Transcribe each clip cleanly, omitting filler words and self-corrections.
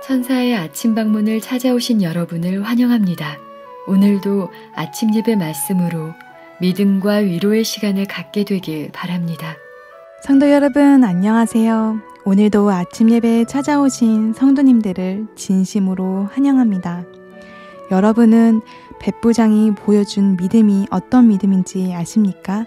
천사의 아침 방문을 찾아오신 여러분을 환영합니다. 오늘도 아침 예배 말씀으로 믿음과 위로의 시간을 갖게 되길 바랍니다. 성도 여러분 안녕하세요. 오늘도 아침 예배에 찾아오신 성도님들을 진심으로 환영합니다. 여러분은 백부장이 보여준 믿음이 어떤 믿음인지 아십니까?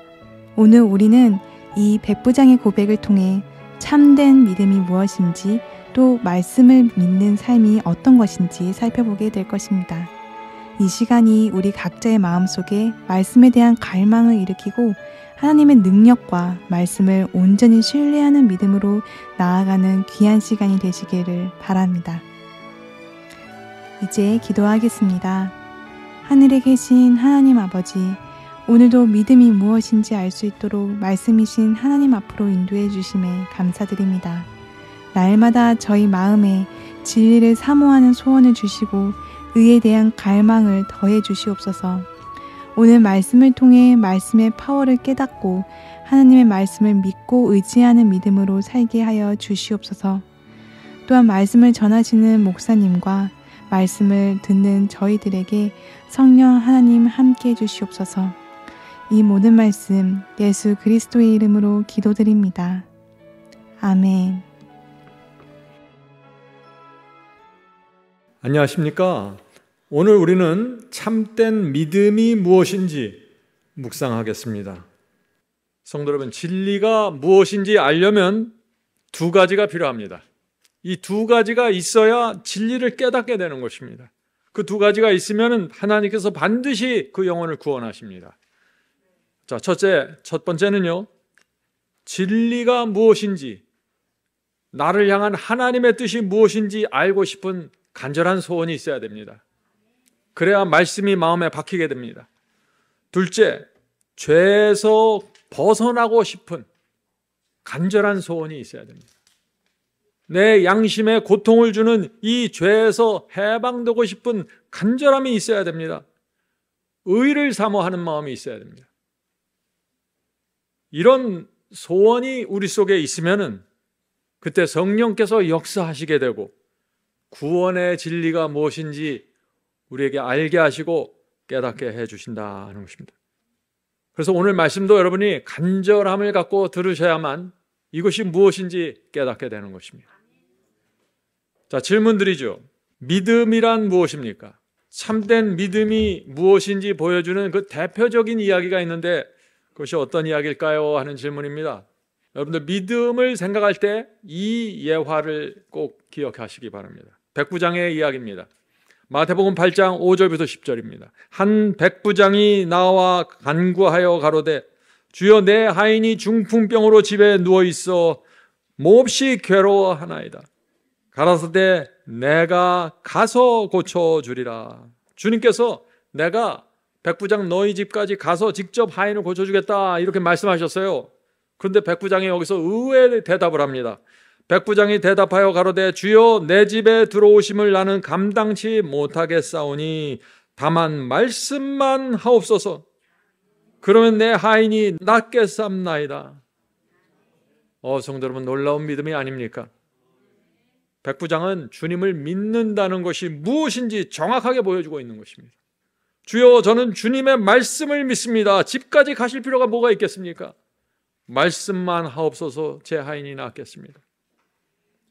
오늘 우리는 이 백부장의 고백을 통해 참된 믿음이 무엇인지 또 말씀을 믿는 삶이 어떤 것인지 살펴보게 될 것입니다. 이 시간이 우리 각자의 마음속에 말씀에 대한 갈망을 일으키고 하나님의 능력과 말씀을 온전히 신뢰하는 믿음으로 나아가는 귀한 시간이 되시기를 바랍니다. 이제 기도하겠습니다. 하늘에 계신 하나님 아버지, 오늘도 믿음이 무엇인지 알 수 있도록 말씀이신 하나님 앞으로 인도해 주심에 감사드립니다. 날마다 저희 마음에 진리를 사모하는 소원을 주시고 의에 대한 갈망을 더해 주시옵소서. 오늘 말씀을 통해 말씀의 파워를 깨닫고 하나님의 말씀을 믿고 의지하는 믿음으로 살게 하여 주시옵소서. 또한 말씀을 전하시는 목사님과 말씀을 듣는 저희들에게 성령 하나님 함께 해 주시옵소서. 이 모든 말씀 예수 그리스도의 이름으로 기도드립니다. 아멘. 안녕하십니까? 오늘 우리는 참된 믿음이 무엇인지 묵상하겠습니다. 성도 여러분, 진리가 무엇인지 알려면 두 가지가 필요합니다. 이 두 가지가 있어야 진리를 깨닫게 되는 것입니다. 그 두 가지가 있으면 하나님께서 반드시 그 영혼을 구원하십니다. 자, 첫 번째는요, 진리가 무엇인지, 나를 향한 하나님의 뜻이 무엇인지 알고 싶은 간절한 소원이 있어야 됩니다. 그래야 말씀이 마음에 박히게 됩니다. 둘째, 죄에서 벗어나고 싶은 간절한 소원이 있어야 됩니다. 내 양심에 고통을 주는 이 죄에서 해방되고 싶은 간절함이 있어야 됩니다. 의를 사모하는 마음이 있어야 됩니다. 이런 소원이 우리 속에 있으면은 그때 성령께서 역사하시게 되고 구원의 진리가 무엇인지 우리에게 알게 하시고 깨닫게 해주신다는 것입니다. 그래서 오늘 말씀도 여러분이 간절함을 갖고 들으셔야만 이것이 무엇인지 깨닫게 되는 것입니다. 자, 질문 드리죠. 믿음이란 무엇입니까? 참된 믿음이 무엇인지 보여주는 그 대표적인 이야기가 있는데 그것이 어떤 이야기일까요? 하는 질문입니다. 여러분들 믿음을 생각할 때 이 예화를 꼭 기억하시기 바랍니다. 백부장의 이야기입니다. 마태복음 8장 5절부터 10절입니다. 한 백부장이 나와 간구하여 가로되 주여 내 하인이 중풍병으로 집에 누워있어 몹시 괴로워하나이다. 가라사대 내가 가서 고쳐주리라. 주님께서 내가 백부장 너희 집까지 가서 직접 하인을 고쳐주겠다 이렇게 말씀하셨어요. 그런데 백부장이 여기서 의외의 대답을 합니다. 백부장이 대답하여 가로되 주여 내 집에 들어오심을 나는 감당치 못하겠사오니 다만 말씀만 하옵소서. 그러면 내 하인이 낫겠삼나이다. 성도 여러분, 놀라운 믿음이 아닙니까? 백부장은 주님을 믿는다는 것이 무엇인지 정확하게 보여주고 있는 것입니다. 주여 저는 주님의 말씀을 믿습니다. 집까지 가실 필요가 뭐가 있겠습니까? 말씀만 하옵소서. 제 하인이 낫겠습니다.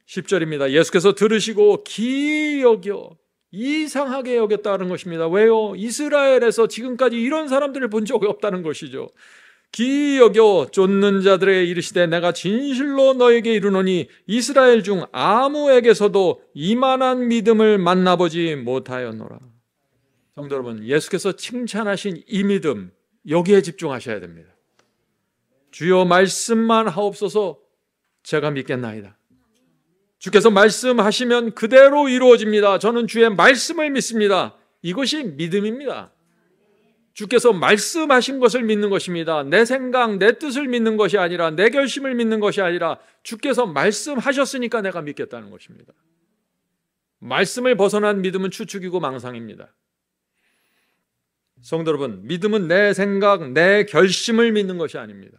10절입니다. 예수께서 들으시고 기이 여겨 이상하게 여겼다는 것입니다. 왜요? 이스라엘에서 지금까지 이런 사람들을 본 적이 없다는 것이죠. 기이 여겨 쫓는 자들에게 이르시되 내가 진실로 너에게 이르노니 이스라엘 중 아무에게서도 이만한 믿음을 만나보지 못하였노라. 성도 여러분, 예수께서 칭찬하신 이 믿음, 여기에 집중하셔야 됩니다. 주여 말씀만 하옵소서. 제가 믿겠나이다. 주께서 말씀하시면 그대로 이루어집니다. 저는 주의 말씀을 믿습니다. 이것이 믿음입니다. 주께서 말씀하신 것을 믿는 것입니다. 내 생각, 내 뜻을 믿는 것이 아니라, 내 결심을 믿는 것이 아니라 주께서 말씀하셨으니까 내가 믿겠다는 것입니다. 말씀을 벗어난 믿음은 추측이고 망상입니다. 성도 여러분, 믿음은 내 생각, 내 결심을 믿는 것이 아닙니다.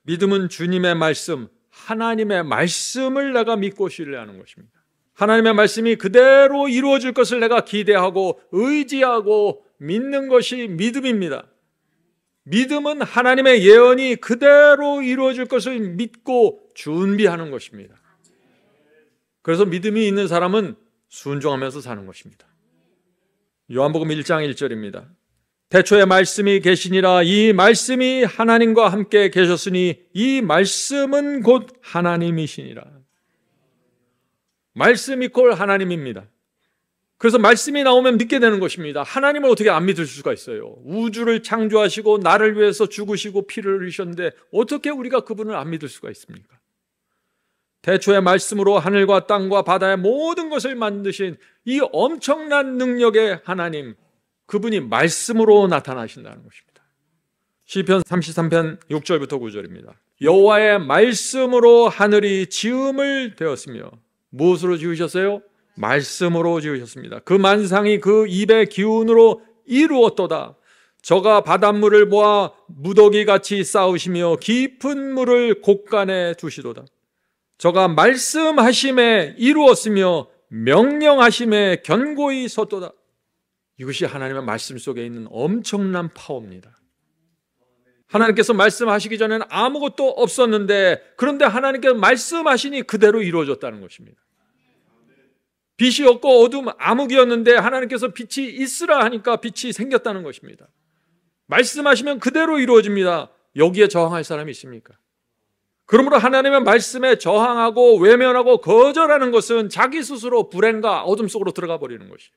믿음은 주님의 말씀, 하나님의 말씀을 내가 믿고 신뢰하는 것입니다. 하나님의 말씀이 그대로 이루어질 것을 내가 기대하고 의지하고 믿는 것이 믿음입니다. 믿음은 하나님의 예언이 그대로 이루어질 것을 믿고 준비하는 것입니다. 그래서 믿음이 있는 사람은 순종하면서 사는 것입니다. 요한복음 1장 1절입니다. 태초에 말씀이 계시니라. 이 말씀이 하나님과 함께 계셨으니 이 말씀은 곧 하나님이시니라. 말씀 이퀄 하나님입니다. 그래서 말씀이 나오면 믿게 되는 것입니다. 하나님을 어떻게 안 믿을 수가 있어요? 우주를 창조하시고 나를 위해서 죽으시고 피를 흘리셨는데 어떻게 우리가 그분을 안 믿을 수가 있습니까? 태초의 말씀으로 하늘과 땅과 바다의 모든 것을 만드신 이 엄청난 능력의 하나님, 그분이 말씀으로 나타나신다는 것입니다. 시편 33편 6절부터 9절입니다. 여호와의 말씀으로 하늘이 지음을 되었으며, 무엇으로 지으셨어요? 말씀으로 지으셨습니다. 그 만상이 그 입의 기운으로 이루었도다. 저가 바닷물을 모아 무더기같이 쌓으시며 깊은 물을 곳간에 두시도다. 저가 말씀하심에 이루었으며 명령하심에 견고히 섰도다. 이것이 하나님의 말씀 속에 있는 엄청난 파워입니다. 하나님께서 말씀하시기 전에는 아무것도 없었는데, 그런데 하나님께서 말씀하시니 그대로 이루어졌다는 것입니다. 빛이 없고 어둠 암흑이었는데 하나님께서 빛이 있으라 하니까 빛이 생겼다는 것입니다. 말씀하시면 그대로 이루어집니다. 여기에 저항할 사람이 있습니까? 그러므로 하나님의 말씀에 저항하고 외면하고 거절하는 것은 자기 스스로 불행과 어둠 속으로 들어가 버리는 것이에요.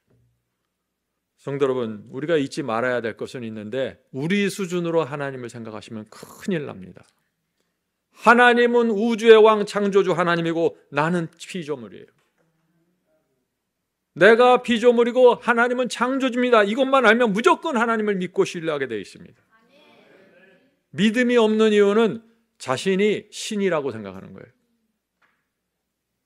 성도 여러분, 우리가 잊지 말아야 될 것은 있는데, 우리 수준으로 하나님을 생각하시면 큰일 납니다. 하나님은 우주의 왕 창조주 하나님이고 나는 피조물이에요. 내가 피조물이고 하나님은 창조주입니다. 이것만 알면 무조건 하나님을 믿고 신뢰하게 되어 있습니다. 믿음이 없는 이유는 자신이 신이라고 생각하는 거예요.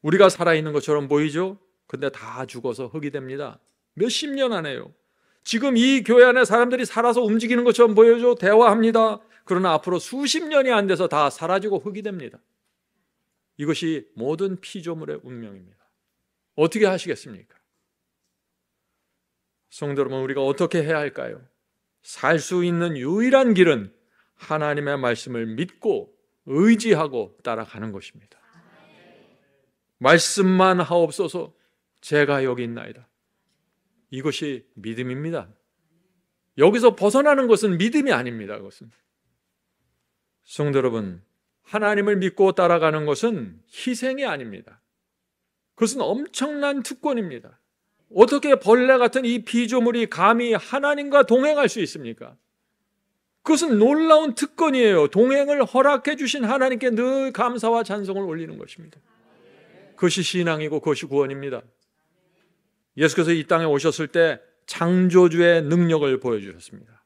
우리가 살아있는 것처럼 보이죠? 근데 다 죽어서 흙이 됩니다. 몇십 년 안에요. 지금 이 교회 안에 사람들이 살아서 움직이는 것처럼 보여죠? 대화합니다. 그러나 앞으로 수십 년이 안 돼서 다 사라지고 흙이 됩니다. 이것이 모든 피조물의 운명입니다. 어떻게 하시겠습니까? 성도 여러분, 우리가 어떻게 해야 할까요? 살 수 있는 유일한 길은 하나님의 말씀을 믿고 의지하고 따라가는 것입니다. 말씀만 하옵소서, 제가 여기 있나이다. 이것이 믿음입니다. 여기서 벗어나는 것은 믿음이 아닙니다. 그것은. 성도 여러분, 하나님을 믿고 따라가는 것은 희생이 아닙니다. 그것은 엄청난 특권입니다. 어떻게 벌레 같은 이 피조물이 감히 하나님과 동행할 수 있습니까? 그것은 놀라운 특권이에요. 동행을 허락해 주신 하나님께 늘 감사와 찬송을 올리는 것입니다. 그것이 신앙이고 그것이 구원입니다. 예수께서 이 땅에 오셨을 때 창조주의 능력을 보여주셨습니다.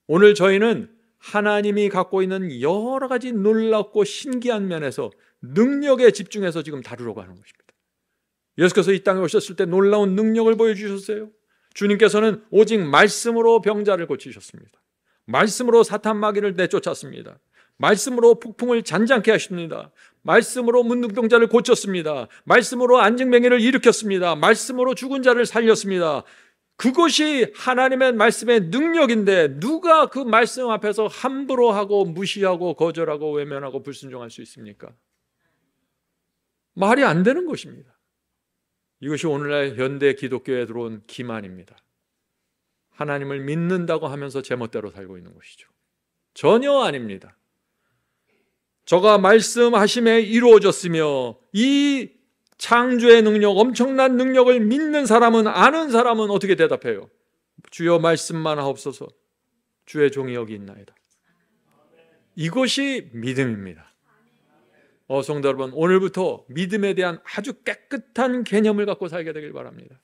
오늘 저희는 하나님이 갖고 있는 여러 가지 놀랍고 신기한 면에서 능력에 집중해서 지금 다루려고 하는 것입니다. 예수께서 이 땅에 오셨을 때 놀라운 능력을 보여주셨어요. 주님께서는 오직 말씀으로 병자를 고치셨습니다. 말씀으로 사탄 마귀를 내쫓았습니다. 말씀으로 폭풍을 잔잔케 하십니다. 말씀으로 문둥병자를 고쳤습니다. 말씀으로 안증뱅이를 일으켰습니다. 말씀으로 죽은 자를 살렸습니다. 그것이 하나님의 말씀의 능력인데, 누가 그 말씀 앞에서 함부로 하고 무시하고 거절하고 외면하고 불순종할 수 있습니까? 말이 안 되는 것입니다. 이것이 오늘날 현대 기독교에 들어온 기만입니다. 하나님을 믿는다고 하면서 제멋대로 살고 있는 것이죠. 전혀 아닙니다. 저가 말씀하심에 이루어졌으며, 이 창조의 능력, 엄청난 능력을 믿는 사람은, 아는 사람은 어떻게 대답해요? 주여 말씀만 하옵소서, 주의 종이 여기 있나이다. 이것이 믿음입니다. 성도 여러분, 오늘부터 믿음에 대한 아주 깨끗한 개념을 갖고 살게 되길 바랍니다.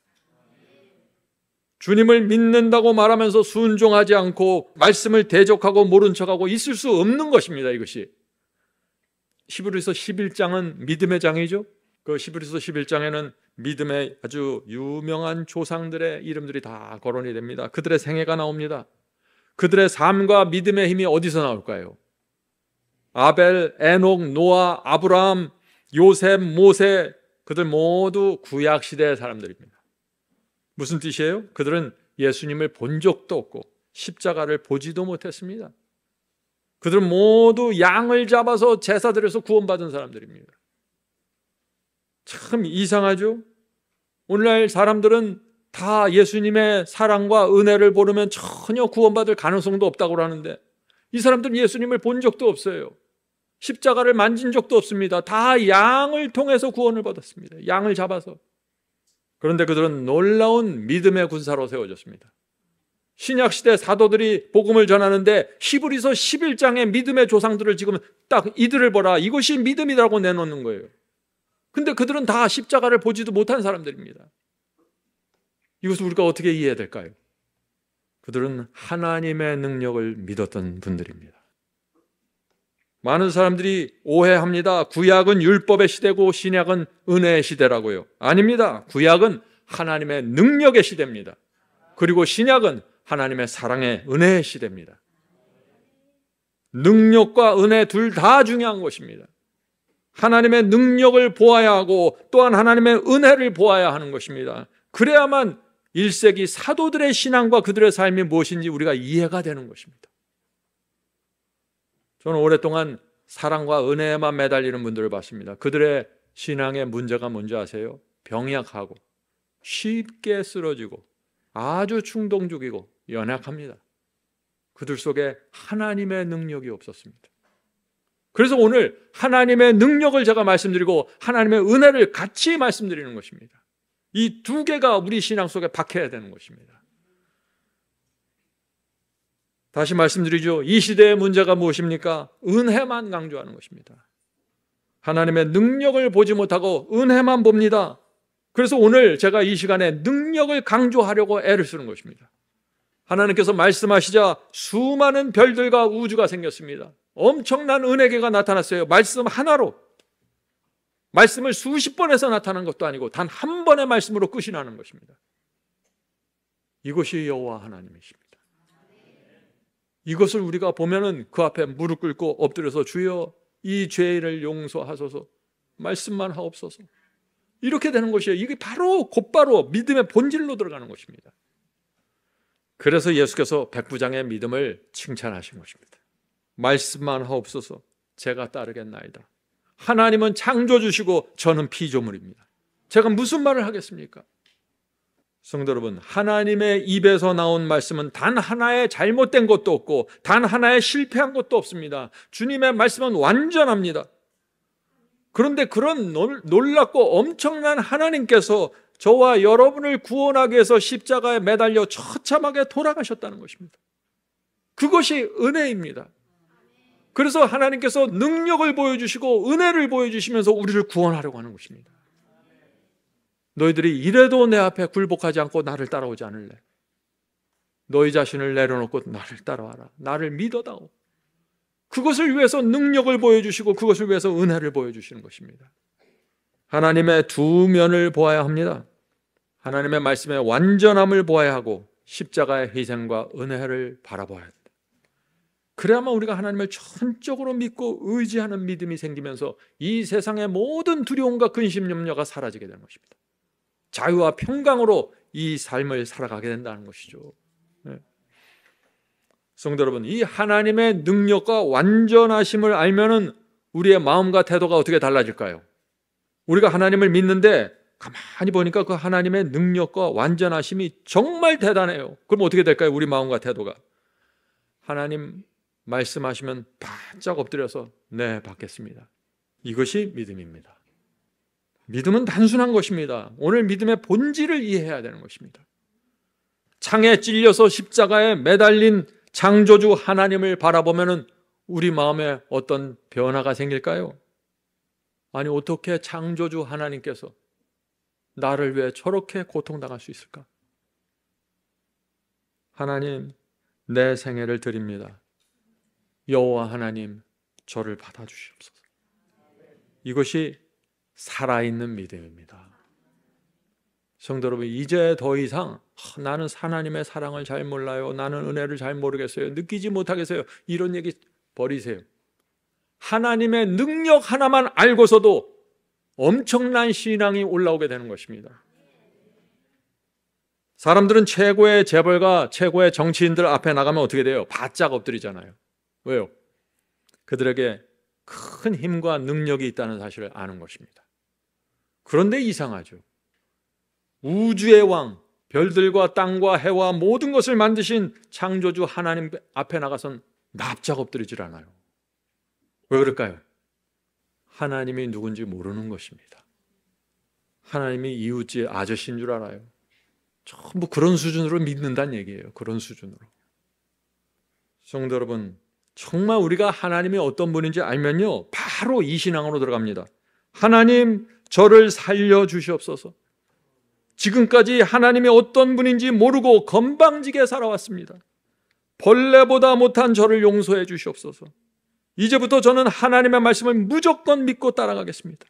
주님을 믿는다고 말하면서 순종하지 않고 말씀을 대적하고 모른 척하고 있을 수 없는 것입니다. 이것이 히브리서 11장은 믿음의 장이죠. 그 히브리서 11장에는 믿음의 아주 유명한 조상들의 이름들이 다 거론이 됩니다. 그들의 생애가 나옵니다. 그들의 삶과 믿음의 힘이 어디서 나올까요? 아벨, 에녹, 노아, 아브라함, 요셉, 모세, 그들 모두 구약시대의 사람들입니다. 무슨 뜻이에요? 그들은 예수님을 본 적도 없고 십자가를 보지도 못했습니다. 그들은 모두 양을 잡아서 제사드려서 구원받은 사람들입니다. 참 이상하죠? 오늘날 사람들은 다 예수님의 사랑과 은혜를 모르면 전혀 구원받을 가능성도 없다고 하는데, 이 사람들은 예수님을 본 적도 없어요. 십자가를 만진 적도 없습니다. 다 양을 통해서 구원을 받았습니다. 양을 잡아서. 그런데 그들은 놀라운 믿음의 군사로 세워졌습니다. 신약시대 사도들이 복음을 전하는데 히브리서 11장의 믿음의 조상들을 지금 딱 이들을 보라, 이것이 믿음이라고 내놓는 거예요. 근데 그들은 다 십자가를 보지도 못한 사람들입니다. 이것을 우리가 어떻게 이해해야 될까요? 그들은 하나님의 능력을 믿었던 분들입니다. 많은 사람들이 오해합니다. 구약은 율법의 시대고 신약은 은혜의 시대라고요. 아닙니다. 구약은 하나님의 능력의 시대입니다. 그리고 신약은 하나님의 사랑의 은혜의 시대입니다. 능력과 은혜 둘 다 중요한 것입니다. 하나님의 능력을 보아야 하고 또한 하나님의 은혜를 보아야 하는 것입니다. 그래야만 1세기 사도들의 신앙과 그들의 삶이 무엇인지 우리가 이해가 되는 것입니다. 저는 오랫동안 사랑과 은혜에만 매달리는 분들을 봤습니다. 그들의 신앙의 문제가 뭔지 아세요? 병약하고 쉽게 쓰러지고 아주 충동적이고 연약합니다. 그들 속에 하나님의 능력이 없었습니다. 그래서 오늘 하나님의 능력을 제가 말씀드리고 하나님의 은혜를 같이 말씀드리는 것입니다. 이 두 개가 우리 신앙 속에 박혀야 되는 것입니다. 다시 말씀드리죠. 이 시대의 문제가 무엇입니까? 은혜만 강조하는 것입니다. 하나님의 능력을 보지 못하고 은혜만 봅니다. 그래서 오늘 제가 이 시간에 능력을 강조하려고 애를 쓰는 것입니다. 하나님께서 말씀하시자 수많은 별들과 우주가 생겼습니다. 엄청난 은혜계가 나타났어요. 말씀 하나로. 말씀을 수십 번 해서 나타난 것도 아니고 단 한 번의 말씀으로 끝이 나는 것입니다. 이것이 여호와 하나님이십니다. 이것을 우리가 보면은 그 앞에 무릎 꿇고 엎드려서 주여 이 죄를 용서하소서, 말씀만 하옵소서, 이렇게 되는 것이에요. 이게 바로 곧바로 믿음의 본질로 들어가는 것입니다. 그래서 예수께서 백부장의 믿음을 칭찬하신 것입니다. 말씀만 하옵소서, 제가 따르겠나이다. 하나님은 창조주시고 저는 피조물입니다. 제가 무슨 말을 하겠습니까? 성도 여러분, 하나님의 입에서 나온 말씀은 단 하나의 잘못된 것도 없고 단 하나의 실패한 것도 없습니다. 주님의 말씀은 완전합니다. 그런데 그런 놀랍고 엄청난 하나님께서 저와 여러분을 구원하기 위해서 십자가에 매달려 처참하게 돌아가셨다는 것입니다. 그것이 은혜입니다. 그래서 하나님께서 능력을 보여주시고 은혜를 보여주시면서 우리를 구원하려고 하는 것입니다. 너희들이 이래도 내 앞에 굴복하지 않고 나를 따라오지 않을래? 너희 자신을 내려놓고 나를 따라와라. 나를 믿어다오. 그것을 위해서 능력을 보여주시고 그것을 위해서 은혜를 보여주시는 것입니다. 하나님의 두 면을 보아야 합니다. 하나님의 말씀의 완전함을 보아야 하고 십자가의 희생과 은혜를 바라봐야 합니다. 그래야만 우리가 하나님을 전적으로 믿고 의지하는 믿음이 생기면서 이 세상의 모든 두려움과 근심, 염려가 사라지게 되는 것입니다. 자유와 평강으로 이 삶을 살아가게 된다는 것이죠. 네. 성도 여러분, 이 하나님의 능력과 완전하심을 알면은 우리의 마음과 태도가 어떻게 달라질까요? 우리가 하나님을 믿는데 가만히 보니까 그 하나님의 능력과 완전하심이 정말 대단해요. 그럼 어떻게 될까요? 우리 마음과 태도가. 하나님 말씀하시면 바짝 엎드려서 네, 받겠습니다. 이것이 믿음입니다. 믿음은 단순한 것입니다. 오늘 믿음의 본질을 이해해야 되는 것입니다. 창에 찔려서 십자가에 매달린 창조주 하나님을 바라보면 우리 마음에 어떤 변화가 생길까요? 아니, 어떻게 창조주 하나님께서 나를 위해 저렇게 고통당할 수 있을까? 하나님, 내 생애를 드립니다. 여호와 하나님, 저를 받아주시옵소서. 이것이 살아있는 믿음입니다. 성도 여러분, 이제 더 이상 나는 하나님의 사랑을 잘 몰라요, 나는 은혜를 잘 모르겠어요, 느끼지 못하겠어요, 이런 얘기 버리세요. 하나님의 능력 하나만 알고서도 엄청난 신앙이 올라오게 되는 것입니다. 사람들은 최고의 재벌가, 최고의 정치인들 앞에 나가면 어떻게 돼요? 바짝 엎드리잖아요. 왜요? 그들에게 큰 힘과 능력이 있다는 사실을 아는 것입니다. 그런데 이상하죠. 우주의 왕, 별들과 땅과 해와 모든 것을 만드신 창조주 하나님 앞에 나가선 납작 엎드리질 않아요. 왜 그럴까요? 하나님이 누군지 모르는 것입니다. 하나님이 이웃집 아저씨인 줄 알아요. 전부 그런 수준으로 믿는다는 얘기예요. 그런 수준으로. 성도 여러분, 정말 우리가 하나님이 어떤 분인지 알면요, 바로 이 신앙으로 들어갑니다. 하나님, 저를 살려주시옵소서. 지금까지 하나님이 어떤 분인지 모르고 건방지게 살아왔습니다. 벌레보다 못한 저를 용서해 주시옵소서. 이제부터 저는 하나님의 말씀을 무조건 믿고 따라가겠습니다.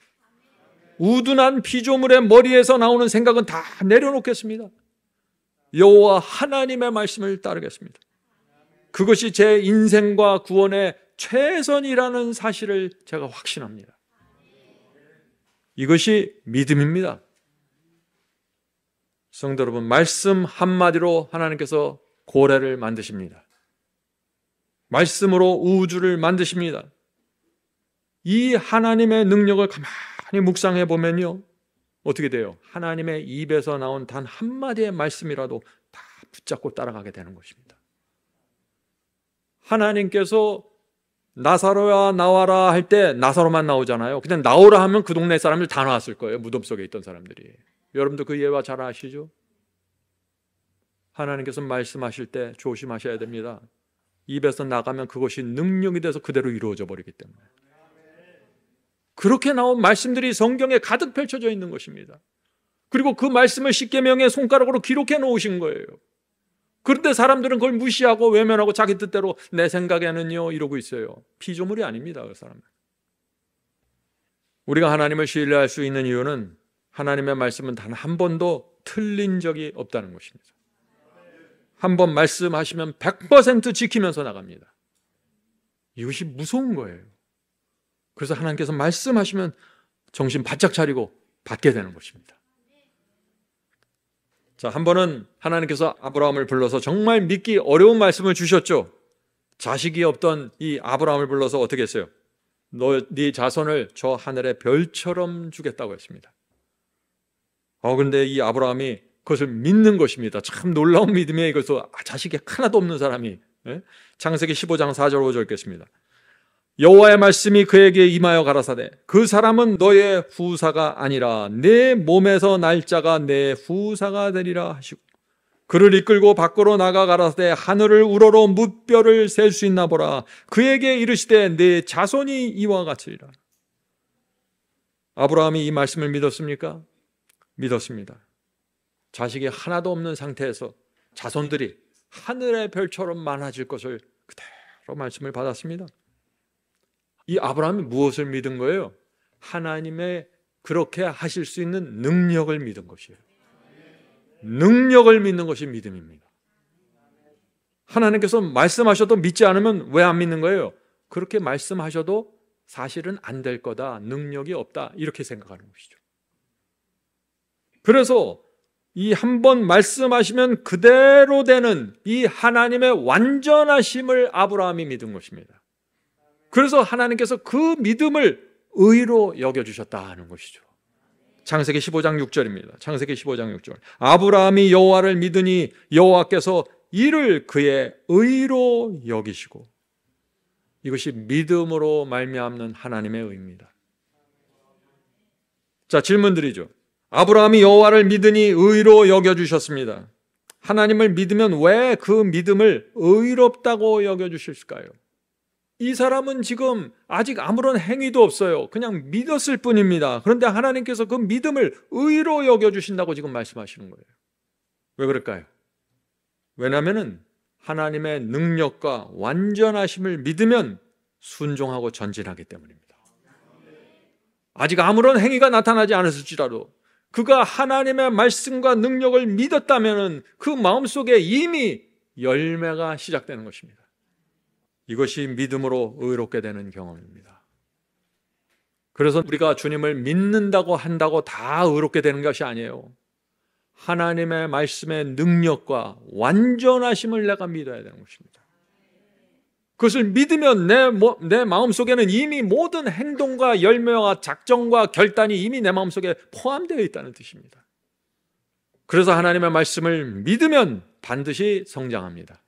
우둔한 피조물의 머리에서 나오는 생각은 다 내려놓겠습니다. 여호와 하나님의 말씀을 따르겠습니다. 그것이 제 인생과 구원의 최선이라는 사실을 제가 확신합니다. 이것이 믿음입니다. 성도 여러분, 말씀 한마디로 하나님께서 고래를 만드십니다. 말씀으로 우주를 만드십니다. 이 하나님의 능력을 가만히 묵상해 보면요, 어떻게 돼요? 하나님의 입에서 나온 단 한마디의 말씀이라도 다 붙잡고 따라가게 되는 것입니다. 하나님께서 나사로야 나와라 할 때 나사로만 나오잖아요. 그냥 나오라 하면 그 동네 사람들 다 나왔을 거예요. 무덤 속에 있던 사람들이. 여러분도 그 예화 잘 아시죠? 하나님께서 말씀하실 때 조심하셔야 됩니다. 입에서 나가면 그것이 능력이 돼서 그대로 이루어져 버리기 때문에. 그렇게 나온 말씀들이 성경에 가득 펼쳐져 있는 것입니다. 그리고 그 말씀을 십계명의 손가락으로 기록해 놓으신 거예요. 그런데 사람들은 그걸 무시하고 외면하고 자기 뜻대로 내 생각에는요 이러고 있어요. 피조물이 아닙니다. 그 사람은. 우리가 하나님을 신뢰할 수 있는 이유는 하나님의 말씀은 단 한 번도 틀린 적이 없다는 것입니다. 한 번 말씀하시면 100% 지키면서 나갑니다. 이것이 무서운 거예요. 그래서 하나님께서 말씀하시면 정신 바짝 차리고 받게 되는 것입니다. 자, 한 번은 하나님께서 아브라함을 불러서 정말 믿기 어려운 말씀을 주셨죠. 자식이 없던 이 아브라함을 불러서 어떻게 했어요? 네 자손을 저 하늘의 별처럼 주겠다고 했습니다. 그런데 이 아브라함이 그것을 믿는 것입니다. 참 놀라운 믿음이에요. 이것도 자식이 하나도 없는 사람이. 창세기 15장 4절 5절 읽겠습니다. 여호와의 말씀이 그에게 임하여 가라사대 그 사람은 너의 후사가 아니라 내 몸에서 날 자가 내 후사가 되리라 하시고 그를 이끌고 밖으로 나가 가라사대 하늘을 우러러 뭇별을 셀 수 있나 보라. 그에게 이르시되 내 자손이 이와 같으리라. 아브라함이 이 말씀을 믿었습니까? 믿었습니다. 자식이 하나도 없는 상태에서 자손들이 하늘의 별처럼 많아질 것을 그대로 말씀을 받았습니다. 이 아브라함이 무엇을 믿은 거예요? 하나님의 그렇게 하실 수 있는 능력을 믿은 것이에요. 능력을 믿는 것이 믿음입니다. 하나님께서 말씀하셔도 믿지 않으면 왜 안 믿는 거예요? 그렇게 말씀하셔도 사실은 안 될 거다, 능력이 없다 이렇게 생각하는 것이죠. 그래서 이 한 번 말씀하시면 그대로 되는 이 하나님의 완전하심을 아브라함이 믿은 것입니다. 그래서 하나님께서 그 믿음을 의로 여겨주셨다 하는 것이죠. 창세기 15장 6절입니다. 창세기 15장 6절. 아브라함이 여호와를 믿으니 여호와께서 이를 그의 의로 여기시고. 이것이 믿음으로 말미암는 하나님의 의입니다. 자, 질문 드리죠. 아브라함이 여호와를 믿으니 의로 여겨주셨습니다. 하나님을 믿으면 왜 그 믿음을 의롭다고 여겨주실까요? 이 사람은 지금 아직 아무런 행위도 없어요. 그냥 믿었을 뿐입니다. 그런데 하나님께서 그 믿음을 의로 여겨주신다고 지금 말씀하시는 거예요. 왜 그럴까요? 왜냐하면 하나님의 능력과 완전하심을 믿으면 순종하고 전진하기 때문입니다. 아직 아무런 행위가 나타나지 않았을지라도 그가 하나님의 말씀과 능력을 믿었다면 그 마음속에 이미 열매가 시작되는 것입니다. 이것이 믿음으로 의롭게 되는 경험입니다. 그래서 우리가 주님을 믿는다고 한다고 다 의롭게 되는 것이 아니에요. 하나님의 말씀의 능력과 완전하심을 내가 믿어야 되는 것입니다. 그것을 믿으면 내 마음속에는 이미 모든 행동과 열매와 작정과 결단이 이미 내 마음속에 포함되어 있다는 뜻입니다. 그래서 하나님의 말씀을 믿으면 반드시 성장합니다.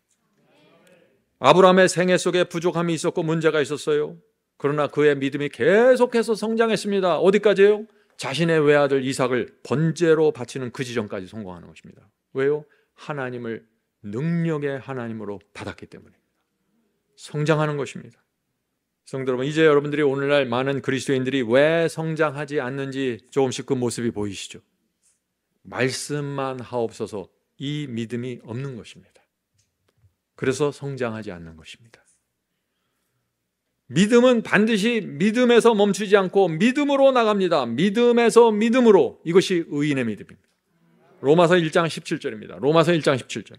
아브라함의 생애 속에 부족함이 있었고 문제가 있었어요. 그러나 그의 믿음이 계속해서 성장했습니다. 어디까지요? 자신의 외아들 이삭을 번제로 바치는 그 지점까지 성공하는 것입니다. 왜요? 하나님을 능력의 하나님으로 받았기 때문입니다. 성장하는 것입니다. 성도 여러분, 이제 여러분들이 오늘날 많은 그리스도인들이 왜 성장하지 않는지 조금씩 그 모습이 보이시죠? 말씀만 하옵소서, 이 믿음이 없는 것입니다. 그래서 성장하지 않는 것입니다. 믿음은 반드시 믿음에서 멈추지 않고 믿음으로 나갑니다. 믿음에서 믿음으로. 이것이 의인의 믿음입니다. 로마서 1장 17절입니다. 로마서 1장 17절.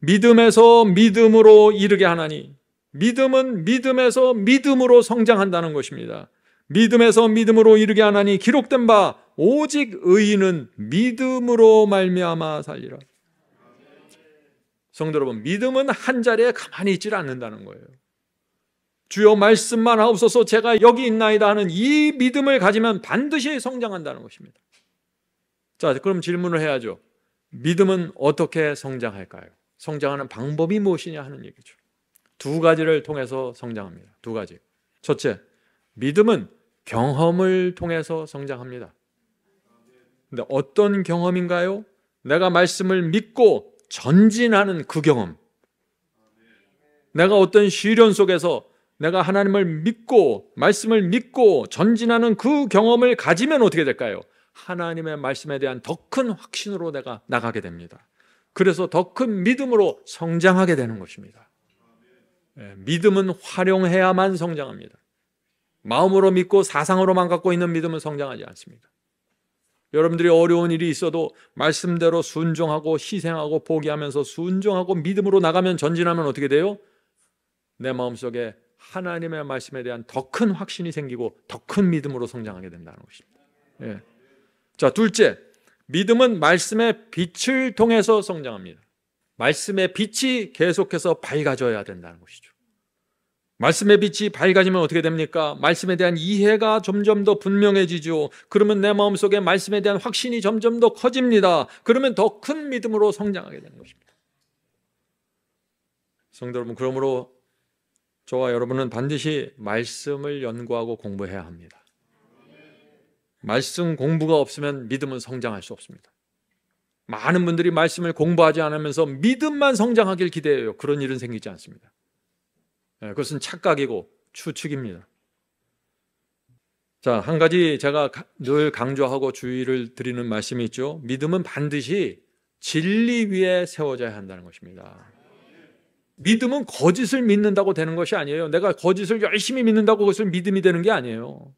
믿음에서 믿음으로 이르게 하나니, 믿음은 믿음에서 믿음으로 성장한다는 것입니다. 믿음에서 믿음으로 이르게 하나니 기록된 바 오직 의인은 믿음으로 말미암아 살리라. 성도 여러분, 믿음은 한 자리에 가만히 있질 않는다는 거예요. 주여 말씀만 하옵소서, 제가 여기 있나이다 하는 이 믿음을 가지면 반드시 성장한다는 것입니다. 자, 그럼 질문을 해야죠. 믿음은 어떻게 성장할까요? 성장하는 방법이 무엇이냐 하는 얘기죠. 두 가지를 통해서 성장합니다. 두 가지. 첫째, 믿음은 경험을 통해서 성장합니다. 근데 어떤 경험인가요? 내가 말씀을 믿고 전진하는 그 경험. 내가 어떤 시련 속에서 내가 하나님을 믿고 말씀을 믿고 전진하는 그 경험을 가지면 어떻게 될까요? 하나님의 말씀에 대한 더 큰 확신으로 내가 나가게 됩니다. 그래서 더 큰 믿음으로 성장하게 되는 것입니다. 믿음은 활용해야만 성장합니다. 마음으로 믿고 사상으로만 갖고 있는 믿음은 성장하지 않습니다. 여러분들이 어려운 일이 있어도 말씀대로 순종하고 희생하고 포기하면서 순종하고 믿음으로 나가면, 전진하면 어떻게 돼요? 내 마음속에 하나님의 말씀에 대한 더 큰 확신이 생기고 더 큰 믿음으로 성장하게 된다는 것입니다. 예. 자, 둘째, 믿음은 말씀의 빛을 통해서 성장합니다. 말씀의 빛이 계속해서 밝아져야 된다는 것이죠. 말씀의 빛이 밝아지면 어떻게 됩니까? 말씀에 대한 이해가 점점 더 분명해지죠. 그러면 내 마음속에 말씀에 대한 확신이 점점 더 커집니다. 그러면 더 큰 믿음으로 성장하게 되는 것입니다. 성도 여러분, 그러므로 저와 여러분은 반드시 말씀을 연구하고 공부해야 합니다. 말씀 공부가 없으면 믿음은 성장할 수 없습니다. 많은 분들이 말씀을 공부하지 않으면서 믿음만 성장하길 기대해요. 그런 일은 생기지 않습니다. 그것은 착각이고 추측입니다. 자, 한 가지 제가 늘 강조하고 주의를 드리는 말씀이 있죠. 믿음은 반드시 진리 위에 세워져야 한다는 것입니다. 믿음은 거짓을 믿는다고 되는 것이 아니에요. 내가 거짓을 열심히 믿는다고 그것을 믿음이 되는 게 아니에요.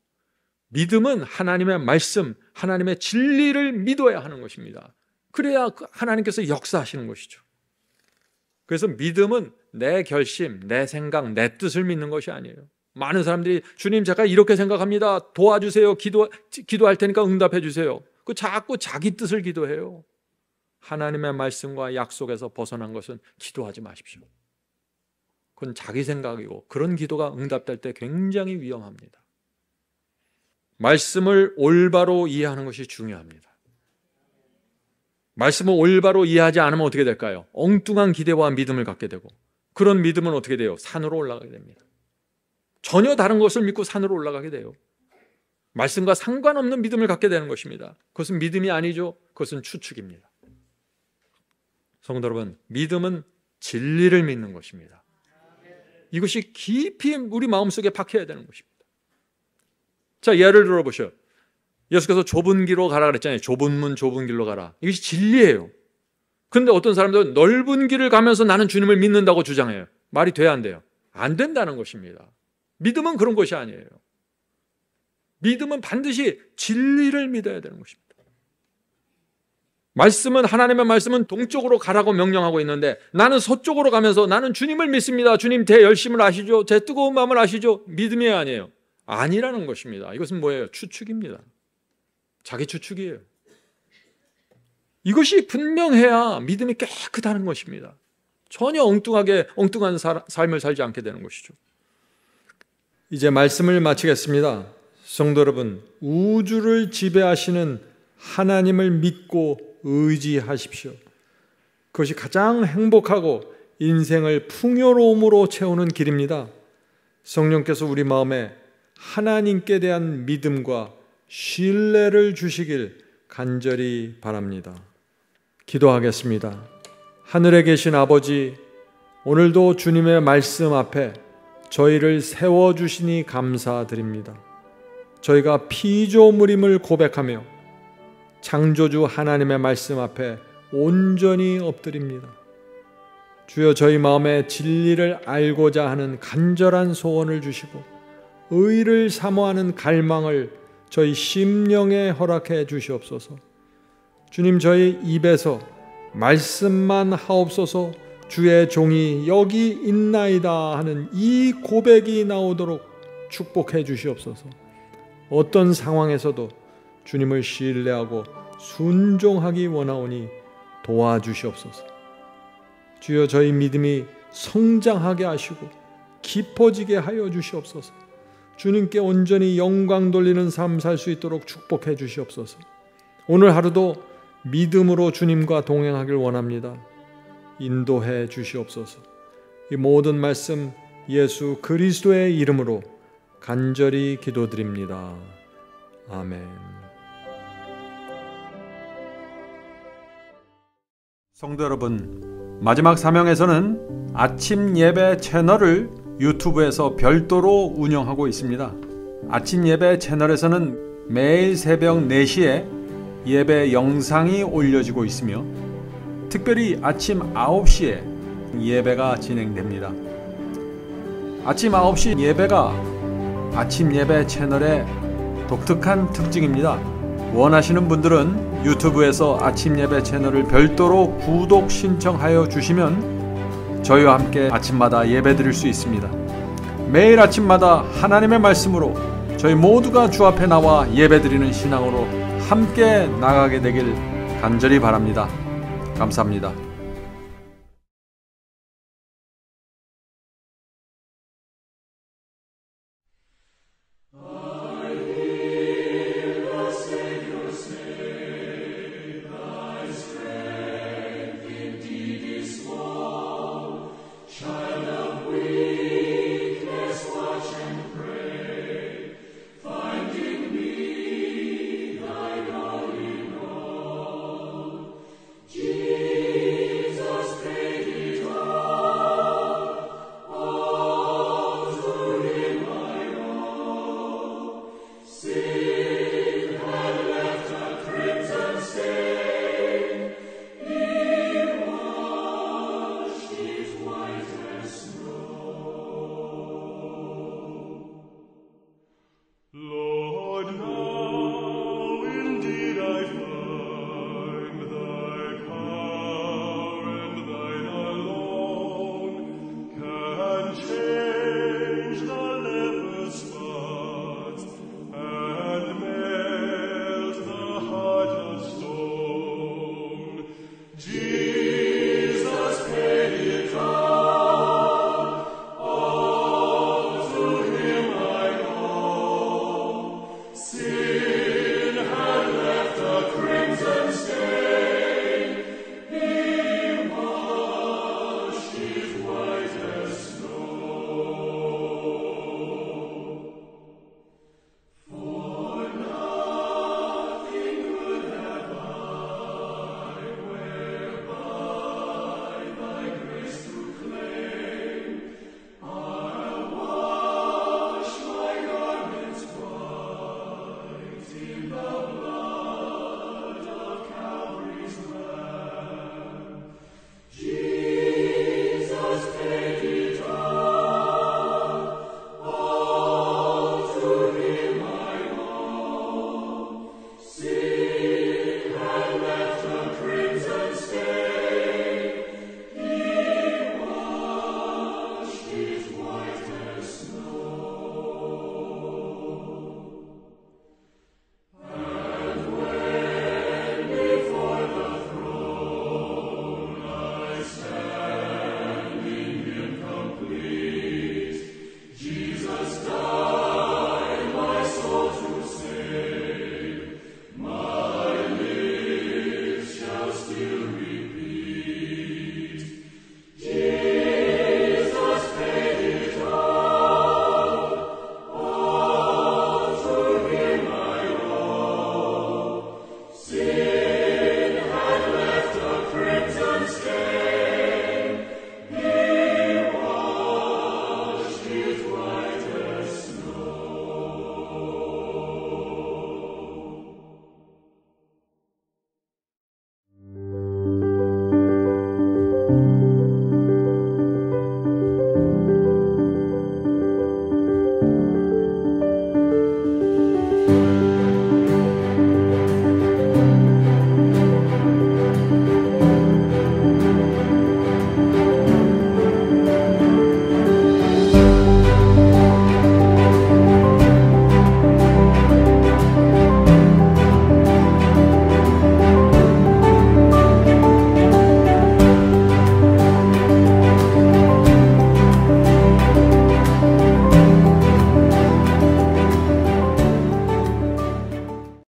믿음은 하나님의 말씀, 하나님의 진리를 믿어야 하는 것입니다. 그래야 하나님께서 역사하시는 것이죠. 그래서 믿음은 내 결심, 내 생각, 내 뜻을 믿는 것이 아니에요. 많은 사람들이 주님, 제가 이렇게 생각합니다. 도와주세요. 기도할 테니까 응답해 주세요. 그 자꾸 자기 뜻을 기도해요. 하나님의 말씀과 약속에서 벗어난 것은 기도하지 마십시오. 그건 자기 생각이고 그런 기도가 응답될 때 굉장히 위험합니다. 말씀을 올바로 이해하는 것이 중요합니다. 말씀을 올바로 이해하지 않으면 어떻게 될까요? 엉뚱한 기대와 믿음을 갖게 되고, 그런 믿음은 어떻게 돼요? 산으로 올라가게 됩니다. 전혀 다른 것을 믿고 산으로 올라가게 돼요. 말씀과 상관없는 믿음을 갖게 되는 것입니다. 그것은 믿음이 아니죠. 그것은 추측입니다. 성도 여러분, 믿음은 진리를 믿는 것입니다. 이것이 깊이 우리 마음속에 박혀야 되는 것입니다. 자, 예를 들어보셔요. 예수께서 좁은 길로 가라 그랬잖아요. 좁은 문, 좁은 길로 가라. 이것이 진리예요. 그런데 어떤 사람들은 넓은 길을 가면서 나는 주님을 믿는다고 주장해요. 말이 돼야 안 돼요? 안 된다는 것입니다. 믿음은 그런 것이 아니에요. 믿음은 반드시 진리를 믿어야 되는 것입니다. 말씀은, 하나님의 말씀은 동쪽으로 가라고 명령하고 있는데 나는 서쪽으로 가면서 나는 주님을 믿습니다. 주님 제 열심을 아시죠? 제 뜨거운 마음을 아시죠? 믿음이 아니에요. 아니라는 것입니다. 이것은 뭐예요? 추측입니다. 자기 추측이에요. 이것이 분명해야 믿음이 깨끗하는 것입니다. 전혀 엉뚱한 삶을 살지 않게 되는 것이죠. 이제 말씀을 마치겠습니다. 성도 여러분, 우주를 지배하시는 하나님을 믿고 의지하십시오. 그것이 가장 행복하고 인생을 풍요로움으로 채우는 길입니다. 성령께서 우리 마음에 하나님께 대한 믿음과 신뢰를 주시길 간절히 바랍니다. 기도하겠습니다. 하늘에 계신 아버지, 오늘도 주님의 말씀 앞에 저희를 세워주시니 감사드립니다. 저희가 피조물임을 고백하며 창조주 하나님의 말씀 앞에 온전히 엎드립니다. 주여, 저희 마음에 진리를 알고자 하는 간절한 소원을 주시고 의를 사모하는 갈망을 저희 심령에 허락해 주시옵소서. 주님, 저희 입에서 말씀만 하옵소서, 주의 종이 여기 있나이다 하는 이 고백이 나오도록 축복해 주시옵소서. 어떤 상황에서도 주님을 신뢰하고 순종하기 원하오니 도와주시옵소서. 주여, 저희 믿음이 성장하게 하시고 깊어지게 하여 주시옵소서. 주님께 온전히 영광 돌리는 삶 살 수 있도록 축복해 주시옵소서. 오늘 하루도 믿음으로 주님과 동행하길 원합니다. 인도해 주시옵소서. 이 모든 말씀 예수 그리스도의 이름으로 간절히 기도드립니다. 아멘. 성도 여러분, 마지막 사명에서는 아침 예배 채널을 유튜브에서 별도로 운영하고 있습니다. 아침 예배 채널에서는 매일 새벽 4시에 예배 영상이 올려지고 있으며 특별히 아침 9시에 예배가 진행됩니다. 아침 9시 예배가 아침 예배 채널의 독특한 특징입니다. 원하시는 분들은 유튜브에서 아침 예배 채널을 별도로 구독 신청하여 주시면 저희와 함께 아침마다 예배 드릴 수 있습니다. 매일 아침마다 하나님의 말씀으로 저희 모두가 주 앞에 나와 예배 드리는 신앙으로 함께 나가게 되길 간절히 바랍니다. 감사합니다.